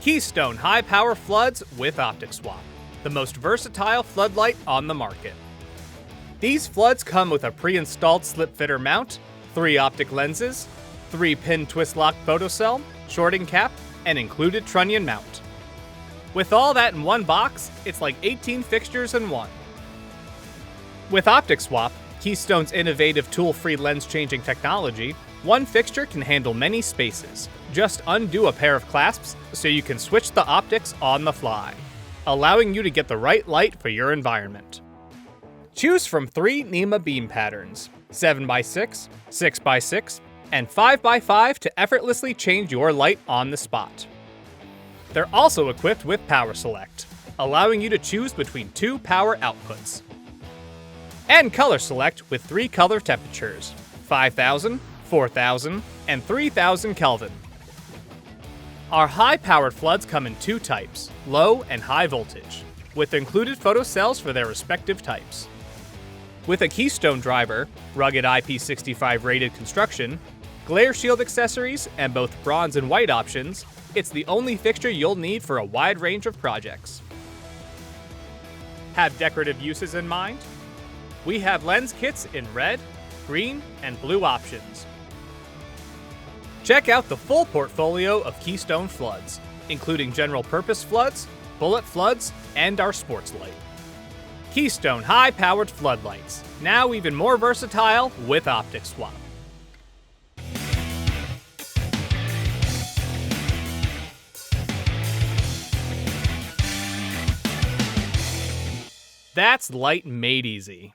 Keystone high-power floods with OpticSwap, the most versatile floodlight on the market. These floods come with a pre-installed slipfitter mount, 3 optic lenses, 3-pin twist-lock photocell, shorting cap, and included trunnion mount. With all that in one box, it's like 18 fixtures in one. With OpticSwap, Keystone's innovative tool-free lens-changing technology, one fixture can handle many spaces. Just undo a pair of clasps so you can switch the optics on the fly, allowing you to get the right light for your environment. Choose from 3 NEMA beam patterns, 7x6, 6x6, and 5x5 to effortlessly change your light on the spot. They're also equipped with Power Select, allowing you to choose between 2 power outputs. And Color Select with 3 color temperatures, 5000, 4000, and 3000 Kelvin. Our high-powered floods come in 2 types, low and high voltage, with included photocells for their respective types. With a Keystone driver, rugged IP65 rated construction, glare shield accessories, and both bronze and white options, it's the only fixture you'll need for a wide range of projects. Have decorative uses in mind? We have lens kits in red, green, and blue options. Check out the full portfolio of Keystone floods, including general-purpose floods, bullet floods, and our sports light. Keystone high-powered floodlights, now even more versatile with OpticSwap. That's light made easy.